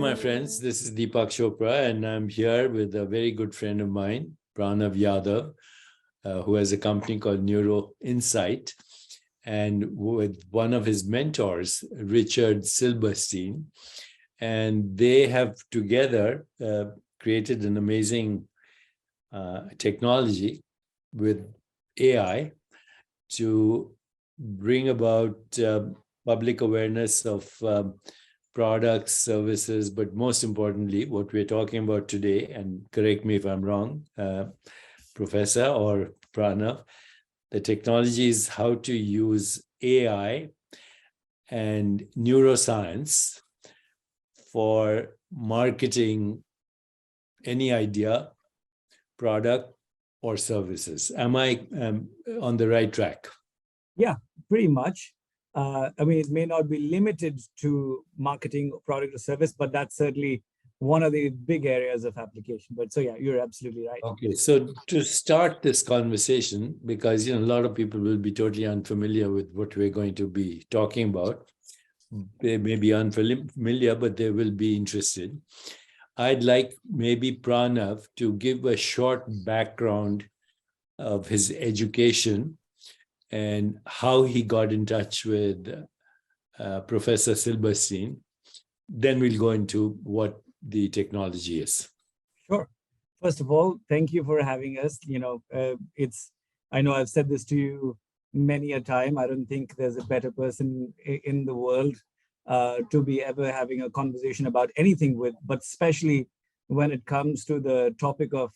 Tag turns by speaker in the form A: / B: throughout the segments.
A: my friends. This is Deepak Chopra, and I'm here with a very good friend of mine, Pranav Yadav, who has a company called Neuro-Insight, and with one of his mentors, Richard Silberstein. And they have together created an amazing technology with AI to bring about public awareness of products, services, but most importantly, what we're talking about today, and correct me if I'm wrong, Professor or Pranav, the technology is how to use AI and neuroscience for marketing any idea, product, or services. Am I on the right track?
B: Yeah, pretty much. I mean, it may not be limited to marketing, product, or service, but that's certainly one of the big areas of application. But so, yeah, you're absolutely right.
A: Okay, so to start this conversation, because a lot of people will be totally unfamiliar with what we're going to be talking about. They may be unfamiliar, but they will be interested. I'd like maybe Pranav to give a short background of his education and how he got in touch with Professor Silberstein. Then we'll go into what the technology is.
B: Sure. First of all, thank you for having us. I know I've said this to you many a time. I don't think there's a better person in the world to be ever having a conversation about anything with, but especially when it comes to the topic of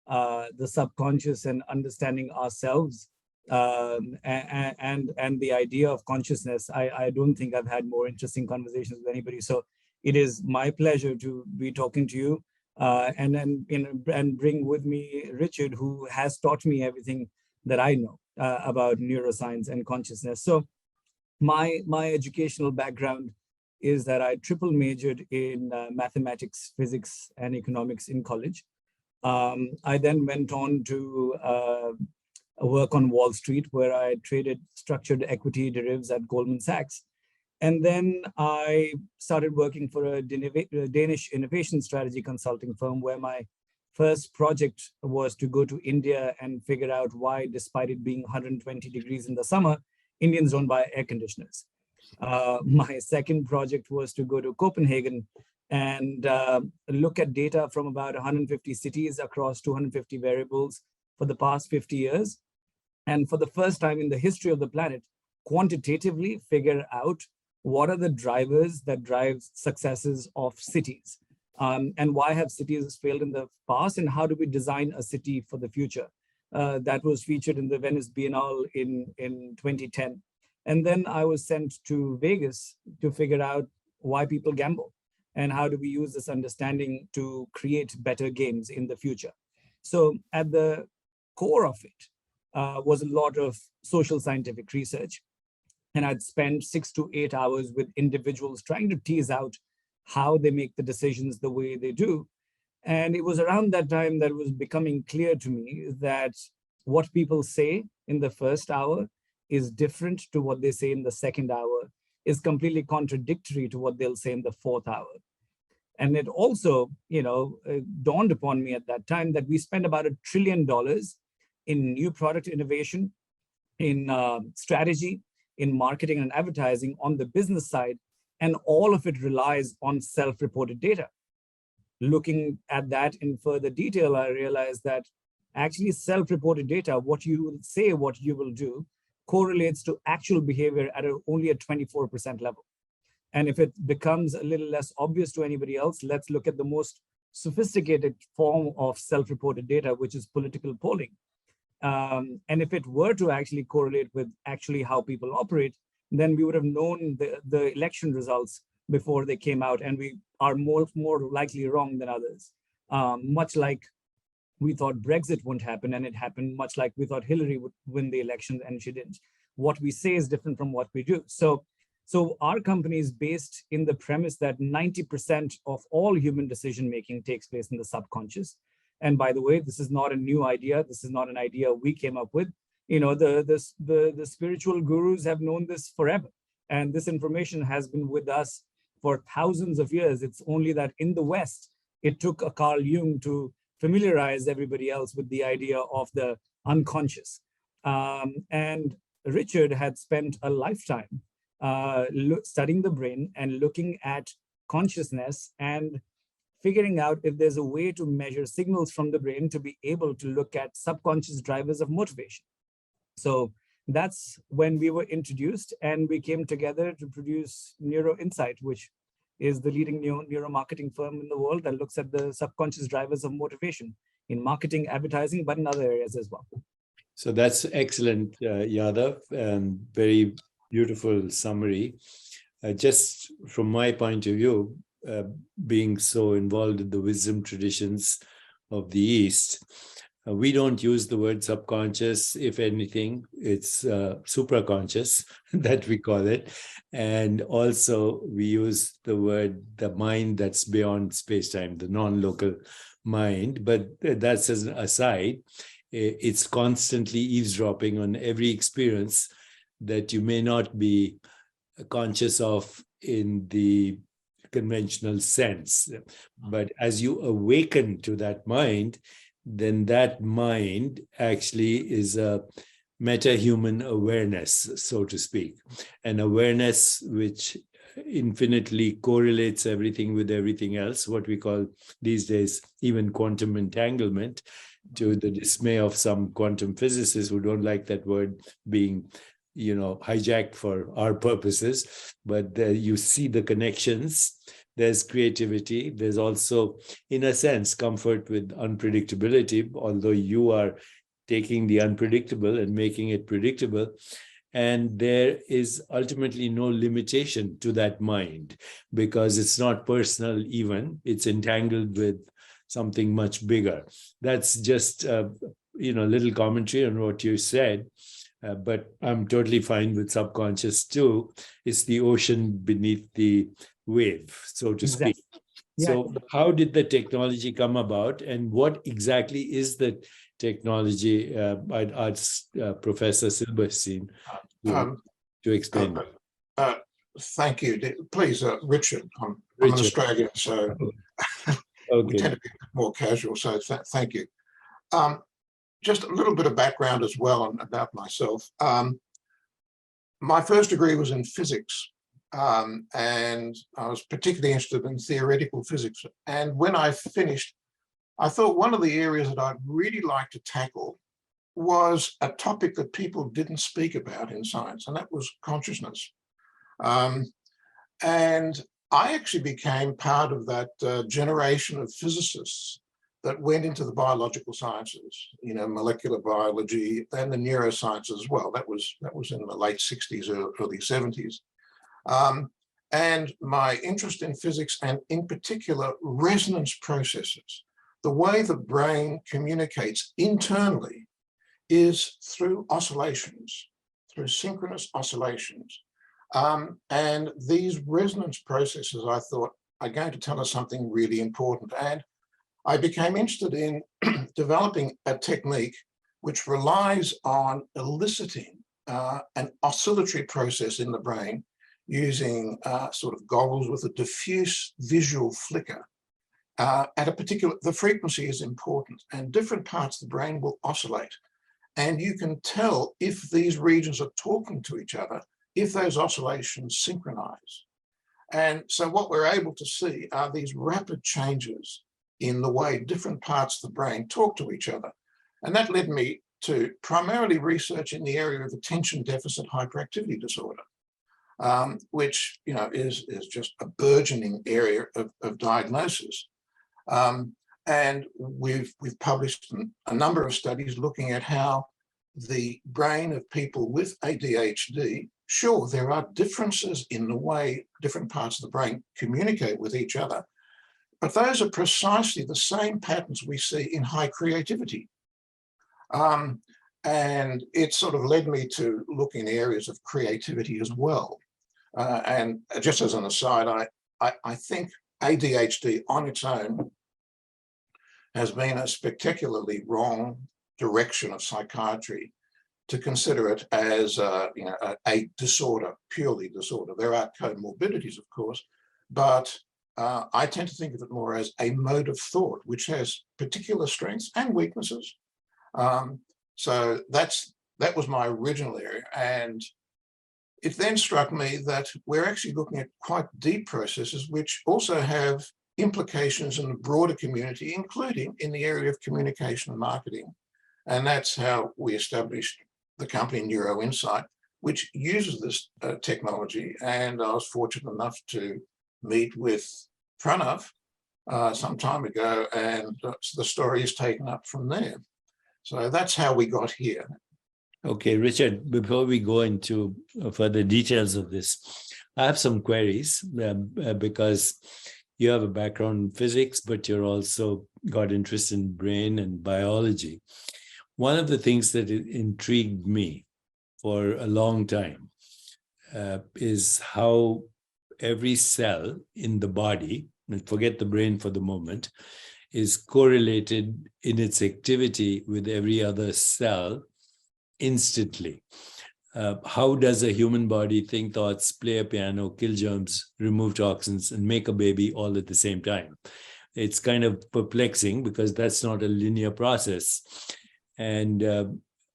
B: the subconscious and understanding ourselves. And the idea of consciousness. I don't think I've had more interesting conversations with anybody. So it is my pleasure to be talking to you and bring with me Richard, who has taught me everything that I know about neuroscience and consciousness. So my educational background is that I triple majored in mathematics, physics, and economics in college. I then went on to work on Wall Street, where I traded structured equity derivatives at Goldman Sachs. And then I started working for a Danish innovation strategy consulting firm, where my first project was to go to India and figure out why, despite it being 120 degrees in the summer, Indians don't buy air conditioners. My second project was to go to Copenhagen and look at data from about 150 cities across 250 variables for the past 50 years. And for the first time in the history of the planet, quantitatively figure out what are the drivers that drive successes of cities, and why have cities failed in the past, and how do we design a city for the future? That was featured in the Venice Biennale in 2010. And then I was sent to Vegas to figure out why people gamble and how do we use this understanding to create better games in the future. So at the core of it, was a lot of social scientific research. And I'd spend 6 to 8 hours with individuals trying to tease out how they make the decisions the way they do. And it was around that time that it was becoming clear to me that what people say in the first hour is different to what they say in the second hour, is completely contradictory to what they'll say in the fourth hour. And it also, dawned upon me at that time that we spend about $1 trillion in new product innovation, in strategy, in marketing and advertising on the business side, and all of it relies on self-reported data. Looking at that in further detail, I realized that actually self-reported data, what you will say, what you will do, correlates to actual behavior at only a 24% level. And if it becomes a little less obvious to anybody else, let's look at the most sophisticated form of self-reported data, which is political polling. And if it were to actually correlate with actually how people operate, then we would have known the election results before they came out, and we are more likely wrong than others. Much like we thought Brexit wouldn't happen, and it happened, much like we thought Hillary would win the election, and she didn't. What we say is different from what we do. So our company is based in the premise that 90% of all human decision-making takes place in the subconscious. And by the way, this is not a new idea. This is not an idea we came up with. The spiritual gurus have known this forever. And this information has been with us for thousands of years. It's only that in the West, it took a Carl Jung to familiarize everybody else with the idea of the unconscious. And Richard had spent a lifetime studying the brain and looking at consciousness and figuring out if there's a way to measure signals from the brain to be able to look at subconscious drivers of motivation. So that's when we were introduced, and we came together to produce Neuro-Insight, which is the leading neuromarketing firm in the world that looks at the subconscious drivers of motivation in marketing, advertising, but in other areas as well.
A: So that's excellent, Yadav, and very beautiful summary. Just from my point of view, being so involved in the wisdom traditions of the East, we don't use the word subconscious. If anything, it's supraconscious that we call it. And also we use the word, the mind that's beyond space-time, the non-local mind. But that's as an aside. It's constantly eavesdropping on every experience that you may not be conscious of in the conventional sense. But as you awaken to that mind, then that mind actually is a metahuman awareness, so to speak, an awareness which infinitely correlates everything with everything else, what we call these days even quantum entanglement, to the dismay of some quantum physicists who don't like that word being hijacked for our purposes. But you see the connections. There's creativity. There's also, in a sense, comfort with unpredictability, although you are taking the unpredictable and making it predictable. And there is ultimately no limitation to that mind, because it's not personal even. It's entangled with something much bigger. That's just a little commentary on what you said. But I'm totally fine with subconscious too. It's the ocean beneath the wave, so to speak.
B: Exactly. Yeah.
A: So how did the technology come about, and what exactly is the technology? I'd ask Professor Silberstein to explain.
C: Thank you. Please, Richard. I'm an Australian, so we tend to be a bit more casual, so thank you. Just a little bit of background as well about myself. My first degree was in physics, and I was particularly interested in theoretical physics. And when I finished, I thought one of the areas that I'd really like to tackle was a topic that people didn't speak about in science, and that was consciousness. And I actually became part of that generation of physicists that went into the biological sciences, molecular biology and the neuroscience as well. That was in the late 60s, early 70s. And my interest in physics, and in particular resonance processes, the way the brain communicates internally is through oscillations, through synchronous oscillations. And these resonance processes, I thought, are going to tell us something really important. And I became interested in developing a technique which relies on eliciting an oscillatory process in the brain using sort of goggles with a diffuse visual flicker. At a particular, the frequency is important, and different parts of the brain will oscillate. And you can tell if these regions are talking to each other, if those oscillations synchronize. And so what we're able to see are these rapid changes in the way different parts of the brain talk to each other. And that led me to primarily research in the area of attention deficit hyperactivity disorder, which is just a burgeoning area of diagnosis. And we've published a number of studies looking at how the brain of people with ADHD, sure, there are differences in the way different parts of the brain communicate with each other, but those are precisely the same patterns we see in high creativity. And it sort of led me to look in areas of creativity as well. And just as an aside, I think ADHD on its own has been a spectacularly wrong direction of psychiatry to consider it as a disorder, purely disorder. There are comorbidities, of course, but I tend to think of it more as a mode of thought, which has particular strengths and weaknesses. So that was my original area. And it then struck me that we're actually looking at quite deep processes, which also have implications in the broader community, including in the area of communication and marketing. And that's how we established the company Neuro-Insight, which uses this technology. And I was fortunate enough to meet with Pranav some time ago, and the story is taken up from there. So that's how we got here.
A: Okay, Richard, before we go into further details of this, I have some queries because you have a background in physics, but you're also got interest in brain and biology. One of the things that intrigued me for a long time is how every cell in the body, and forget the brain for the moment, is correlated in its activity with every other cell instantly. How does a human body think thoughts, play a piano, kill germs, remove toxins, and make a baby all at the same time? It's kind of perplexing because that's not a linear process. And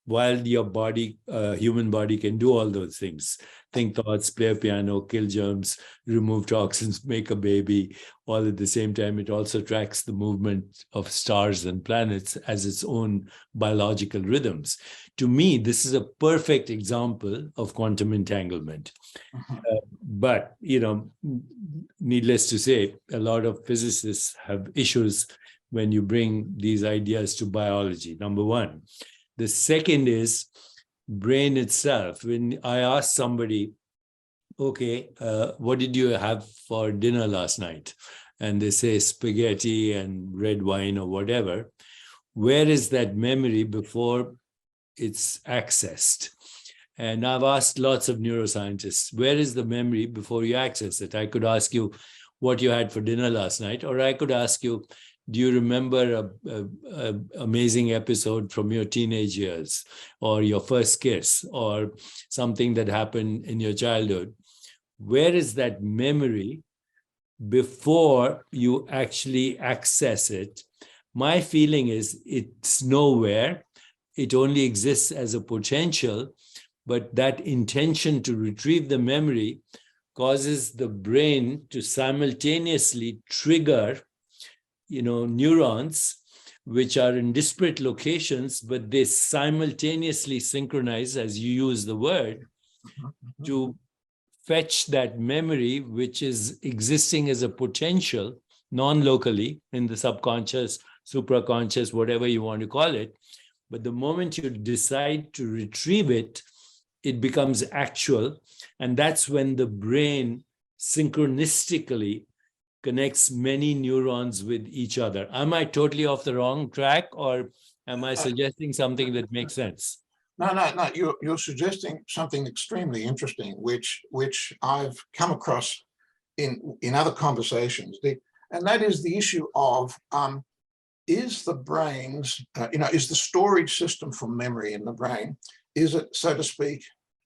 A: while your body, human body, can do all those things, think thoughts, play a piano, kill germs, remove toxins, make a baby, all at the same time, it also tracks the movement of stars and planets as its own biological rhythms. To me, this is a perfect example of quantum entanglement. But, needless to say, a lot of physicists have issues when you bring these ideas to biology, number one. The second is brain itself. When I ask somebody, okay, what did you have for dinner last night? And they say spaghetti and red wine or whatever. Where is that memory before it's accessed? And I've asked lots of neuroscientists, where is the memory before you access it? I could ask you what you had for dinner last night, or I could ask you, do you remember an amazing episode from your teenage years, or your first kiss, or something that happened in your childhood? Where is that memory before you actually access it? My feeling is it's nowhere. It only exists as a potential, but that intention to retrieve the memory causes the brain to simultaneously trigger neurons, which are in disparate locations, but they simultaneously synchronize, as you use the word, to fetch that memory, which is existing as a potential, non-locally, in the subconscious, supraconscious, whatever you want to call it. But the moment you decide to retrieve it, it becomes actual. And that's when the brain synchronistically connects many neurons with each other. Am I totally off the wrong track, or am I suggesting something that makes sense?
C: No. You're suggesting something extremely interesting, which I've come across in other conversations, and that is the issue of is the brain's, is the storage system for memory in the brain, is it, so to speak,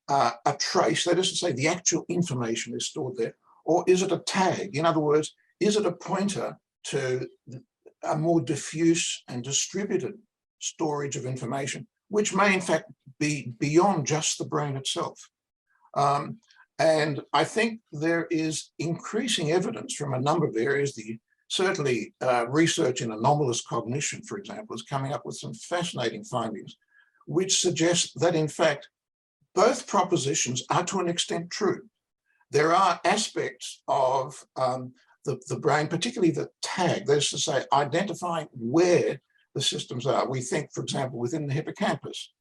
C: a trace? That is to say, the actual information is stored there, or is it a tag? In other words, is it a pointer to a more diffuse and distributed storage of information, which may in fact be beyond just the brain itself? And I think there is increasing evidence from a number of areas. Certainly research in anomalous cognition, for example, is coming up with some fascinating findings, which suggest that in fact, both propositions are to an extent true. There are aspects of the brain, particularly the tag, that is to say, identifying where the systems are. We think, for example, within the hippocampus,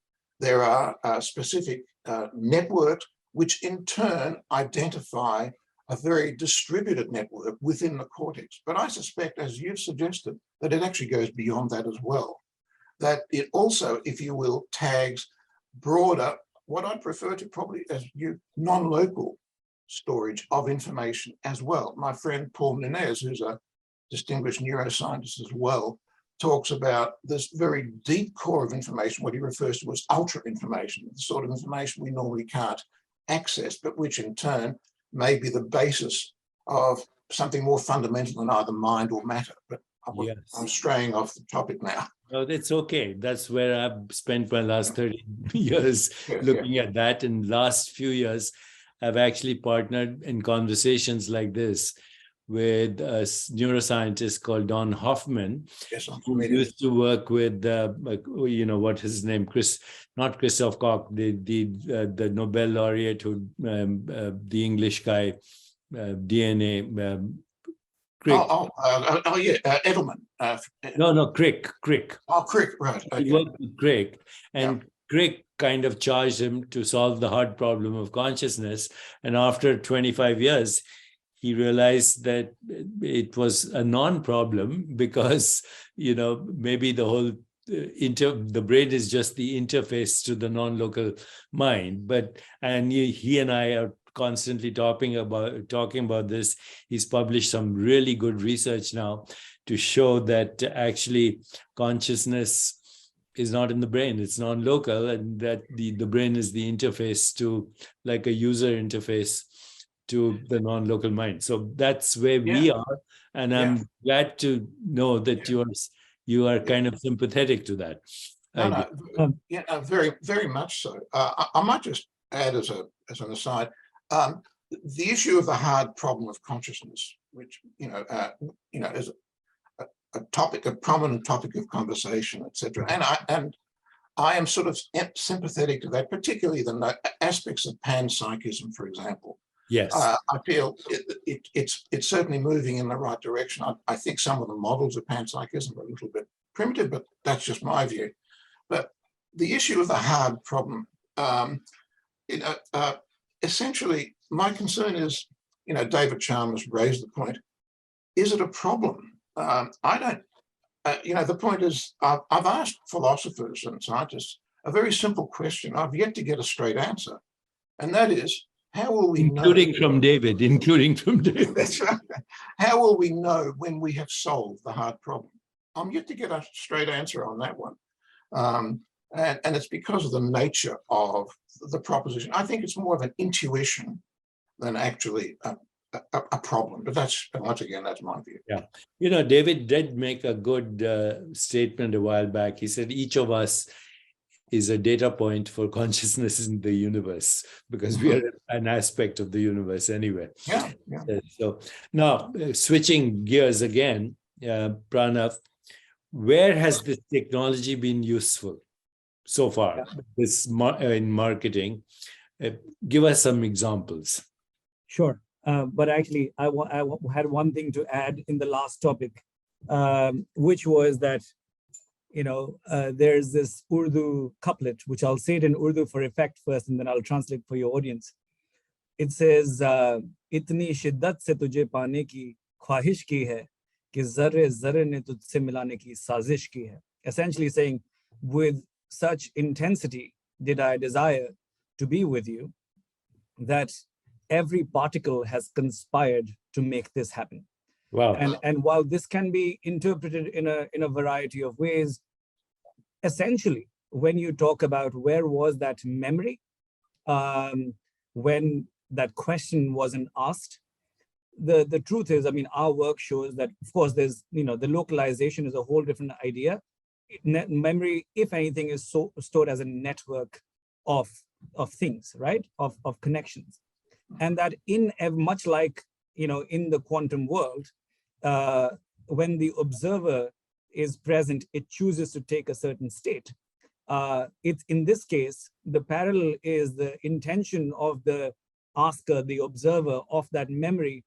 C: there are specific networks which in turn identify a very distributed network within the cortex. But I suspect, as you've suggested, that it actually goes beyond that as well. That it also, if you will, tags broader, what I'd prefer to probably as non-local storage of information as well. My friend Paul Nunez, who's a distinguished neuroscientist as well, talks about this very deep core of information, what he refers to as ultra information, the sort of information we normally can't access, but which in turn may be the basis of something more fundamental than either mind or matter. But
A: Yes.
C: I'm straying off the topic now.
A: No, that's okay. That's where I've spent my last 30 years looking at that. And last few years, I've actually partnered in conversations like this with a neuroscientist called Don Hoffman,
C: Yes, I'm
A: who
C: familiar.
A: used to work with, what his name, not Christoph Koch, the Nobel laureate, who the English guy, DNA. Crick.
C: Edelman.
A: No, Crick.
C: Oh, Crick, right.
A: He
C: Okay.
A: worked with Crick, and Crick kind of charged him to solve the hard problem of consciousness. And after 25 years, he realized that it was a non-problem because, maybe the whole the brain is just the interface to the non-local mind. And he and I are constantly talking about this. He's published some really good research now to show that actually consciousness is not in the brain, it's non-local, and that the brain is the interface to, like a user interface to the non-local mind. So that's where we are, and I'm glad to know that you are kind of sympathetic to that.
C: Very, very much so. I might just add as an aside, the issue of the hard problem of consciousness, which is a prominent topic of conversation, etc. And I am sort of sympathetic to that, particularly the aspects of panpsychism, for example.
A: Yes,
C: I feel it's certainly moving in the right direction. I think some of the models of panpsychism are a little bit primitive, but that's just my view. But the issue of the hard problem, essentially, my concern is, David Chalmers raised the point: is it a problem? I don't. The point is, I've asked philosophers and scientists a very simple question. I've yet to get a straight answer, and that is, how will we know? Including from David. That's right. How will we know when we have solved the hard problem? I'm yet to get a straight answer on that one. And it's because of the nature of the proposition. I think it's more of an intuition than actually a problem. But once again, that's my view.
A: Yeah. David did make a good statement a while back. He said each of us is a data point for consciousness in the universe, because we are an aspect of the universe anyway.
C: Yeah.
A: So now, switching gears again, Pranav, where has this technology been useful so far, in marketing? Give us some examples.
B: Sure. But actually, I had one thing to add in the last topic, which was that, there's this Urdu couplet, which I'll say it in Urdu for effect first, and then I'll translate for your audience. It says, "Itni shiddat se tujhe paane ki khwahish ki hai, कि ज़र्रे ज़र्रे ने तुझसे मिलाने की साजिश की है." Essentially saying, with such intensity did I desire to be with you, that every particle has conspired to make this happen.
A: Wow.
B: And while this can be interpreted in a variety of ways, essentially, when you talk about where was that memory, when that question wasn't asked, the truth is, our work shows that, of course, there's, the localization is a whole different idea. Memory, if anything, is stored as a network of things, right? Of connections. And that much like, in the quantum world, when the observer is present, it chooses to take a certain state. It's, in this case, the parallel is the intention of the asker, the observer of that memory,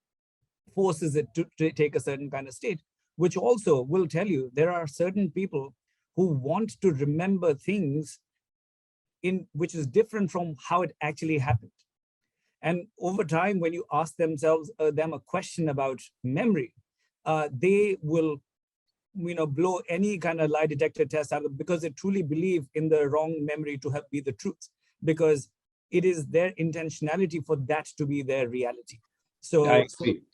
B: forces it to take a certain kind of state, which also will tell you there are certain people who want to remember things which is different from how it actually happened. And over time, when you ask them a question about memory, they will, blow any kind of lie detector test out of, because they truly believe in the wrong memory to be the truth, because it is their intentionality for that to be their reality. So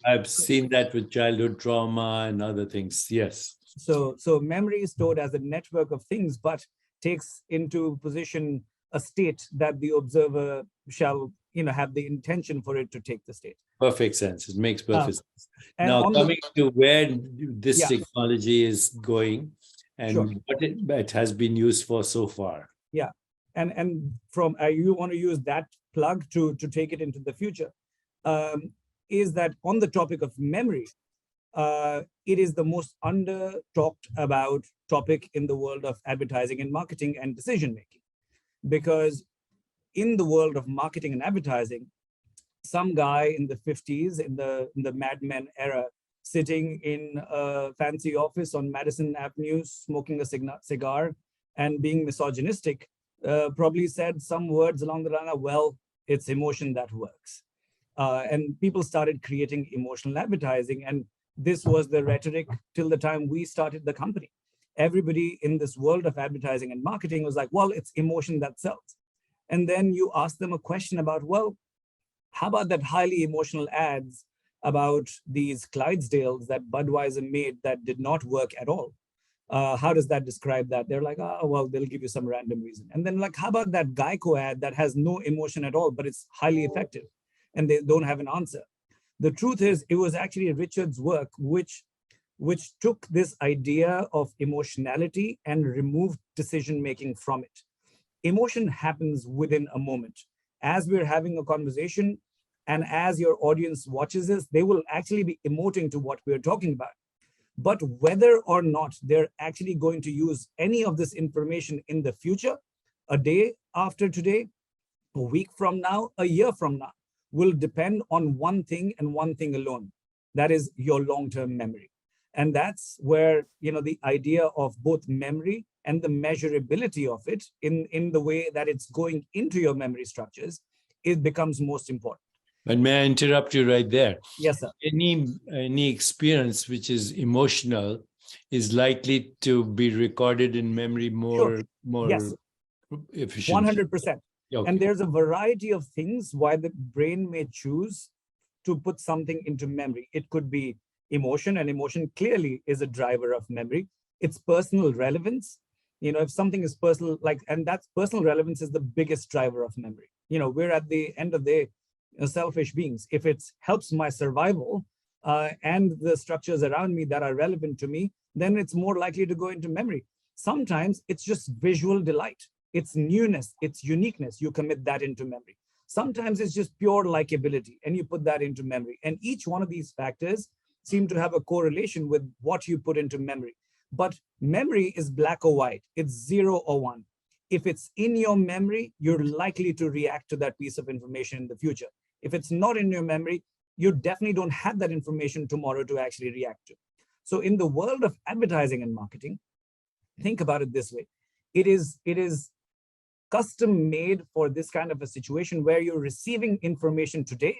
A: I've seen that with childhood trauma and other things. Yes.
B: So memory is stored as a network of things, but takes into position a state that the observer shall have the intention for it to take the stage.
A: Perfect sense. It makes perfect sense.
B: And
A: Now, coming to where this
B: Yeah.
A: technology is going and
B: Sure.
A: what it has been used for so far.
B: Yeah. And from you want to use that plug to take it into the future, is that on the topic of memory, it is the most under talked about topic in the world of advertising and marketing and decision making. Because in the world of marketing and advertising, some guy in the 50s, in the Mad Men era, sitting in a fancy office on Madison Avenue, smoking a cigar and being misogynistic, probably said some words along the line of, well, it's emotion that works. And people started creating emotional advertising. And this was the rhetoric till the time we started the company. Everybody in this world of advertising and marketing was like, well, it's emotion that sells. And then you ask them a question about, well, how about that highly emotional ads about these Clydesdales that Budweiser made that did not work at all? How does that describe that? They're like, oh, well, they'll give you some random reason. And then like, how about that Geico ad that has no emotion at all, but it's highly effective? And they don't have an answer. The truth is, it was actually Richard's work which took this idea of emotionality and removed decision-making from it. Emotion happens within a moment. As we're having a conversation and as your audience watches this, they will actually be emoting to what we're talking about. But whether or not they're actually going to use any of this information in the future, a day after today, a week from now, a year from now, will depend on one thing and one thing alone. That is your long-term memory. And that's where, the idea of both memory and the measurability of it in the way that it's going into your memory structures, it becomes most important.
A: But may I interrupt you right there?
B: Yes, sir.
A: Any experience which is emotional is likely to be recorded in memory more
B: Yes.
A: efficiently.
B: 100%.
A: Okay.
B: And there's a variety of things why the brain may choose to put something into memory. It could be emotion, and emotion clearly is a driver of memory. It's personal relevance. If something is personal, and that's personal relevance is the biggest driver of memory. We're at the end of the day, selfish beings. If it helps my survival and the structures around me that are relevant to me, then it's more likely to go into memory. Sometimes it's just visual delight. It's newness, it's uniqueness. You commit that into memory. Sometimes it's just pure likability and you put that into memory. And each one of these factors seem to have a correlation with what you put into memory. But memory is black or white. It's 0 or 1. If it's in your memory, you're likely to react to that piece of information in the future. If it's not in your memory, you definitely don't have that information tomorrow to actually react to. So in the world of advertising and marketing, think about it this way. It is custom made for this kind of a situation where you're receiving information today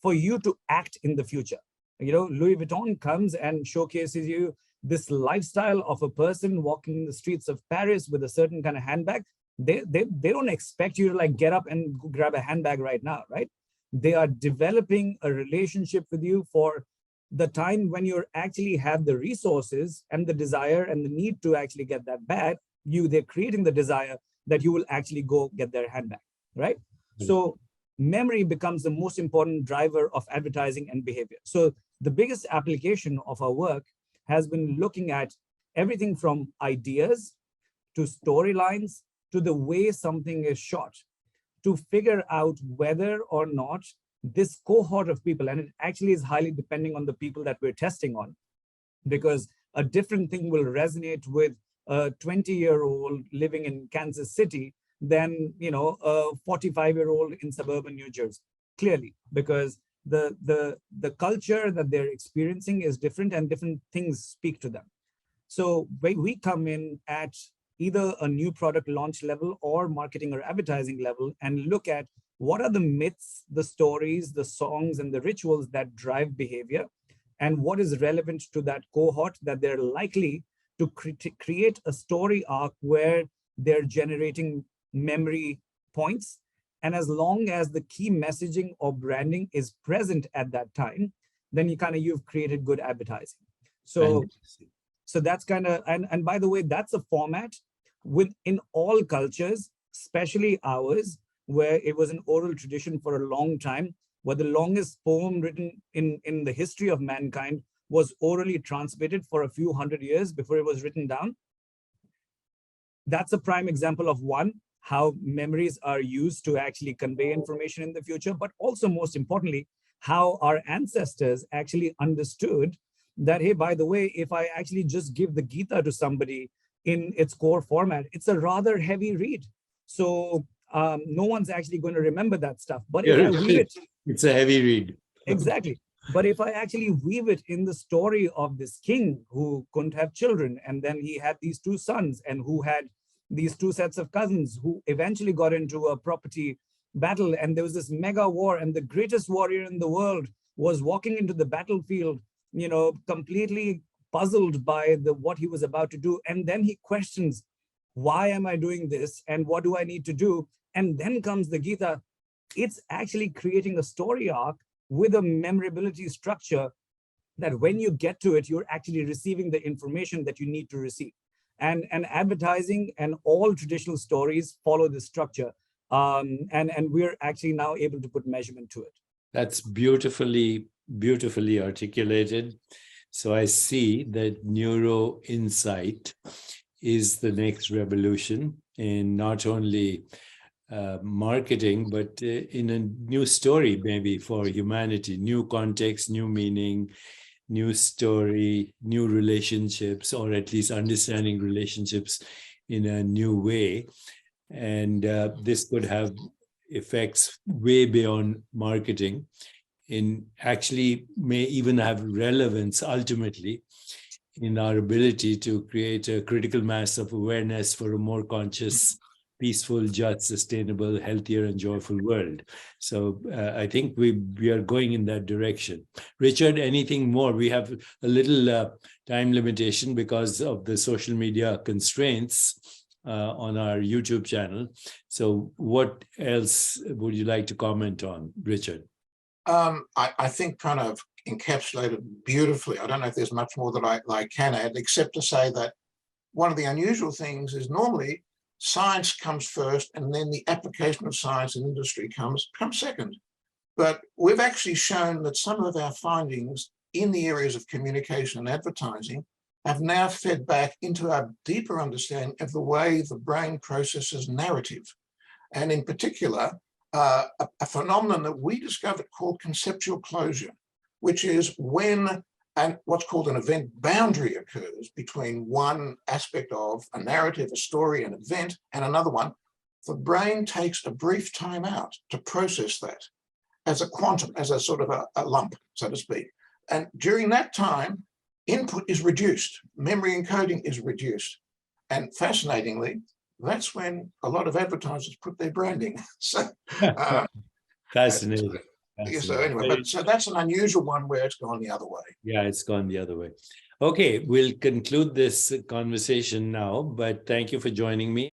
B: for you to act in the future. Louis Vuitton comes and showcases you this lifestyle of a person walking the streets of Paris with a certain kind of handbag. They don't expect you to get up and grab a handbag right now, right? They are developing a relationship with you for the time when you actually have the resources and the desire and the need to actually get that bag. They're creating the desire that you will actually go get their handbag, right? Mm-hmm. So memory becomes the most important driver of advertising and behavior. So the biggest application of our work has been looking at everything from ideas to storylines to the way something is shot to figure out whether or not this cohort of people, and it actually is highly depending on the people that we're testing on, because a different thing will resonate with a 20-year-old living in Kansas City than a 45-year-old in suburban New Jersey, clearly, because the culture that they're experiencing is different and different things speak to them. So we come in at either a new product launch level or marketing or advertising level and look at what are the myths, the stories, the songs, and the rituals that drive behavior, and what is relevant to that cohort that they're likely to create a story arc where they're generating memory points. And as long as the key messaging or branding is present at that time, then you've created good advertising. So that's and by the way, that's a format within all cultures, especially ours, where it was an oral tradition for a long time, where the longest poem written in the history of mankind was orally transmitted for a few hundred years before it was written down. That's a prime example of one, how memories are used to actually convey information in the future, but also most importantly, how our ancestors actually understood that, hey, by the way, if I actually just give the Gita to somebody in its core format, it's a rather heavy read. So no one's actually going to remember that stuff. But if I weave it,
A: it's a heavy read.
B: Exactly. But if I actually weave it in the story of this king who couldn't have children, and then he had these two sons, and who had these two sets of cousins who eventually got into a property battle, and there was this mega war, and the greatest warrior in the world was walking into the battlefield, completely puzzled by what he was about to do. And then he questions, why am I doing this? And what do I need to do? And then comes the Gita. It's actually creating a story arc with a memorability structure that when you get to it, you're actually receiving the information that you need to receive. And advertising and all traditional stories follow this structure. And we're actually now able to put measurement to it.
A: That's beautifully articulated. So I see that Neuro-Insight is the next revolution in not only marketing, but in a new story, maybe for humanity, new context, new meaning, new story, new relationships, or at least understanding relationships in a new way. And this could have effects way beyond marketing, in actually may even have relevance ultimately in our ability to create a critical mass of awareness for a more conscious, peaceful, just, sustainable, healthier, and joyful world. So I think we are going in that direction. Richard, anything more? We have a little time limitation because of the social media constraints on our YouTube channel. So what else would you like to comment on, Richard?
C: I think Pranav encapsulated beautifully. I don't know if there's much more that I can add, except to say that one of the unusual things is normally science comes first, and then the application of science in industry comes second. But we've actually shown that some of our findings in the areas of communication and advertising have now fed back into our deeper understanding of the way the brain processes narrative. And in particular, a phenomenon that we discovered called conceptual closure, which is when what's called an event boundary occurs between one aspect of a narrative, a story, an event, and another one. The brain takes a brief time out to process that as a quantum, as a sort of a lump, so to speak. And during that time, input is reduced, memory encoding is reduced. And fascinatingly, that's when a lot of advertisers put their branding. So,
A: Fascinating.
C: So anyway, so that's an unusual one where it's gone the other way.
A: Yeah, it's gone the other way. Okay, we'll conclude this conversation now, but thank you for joining me.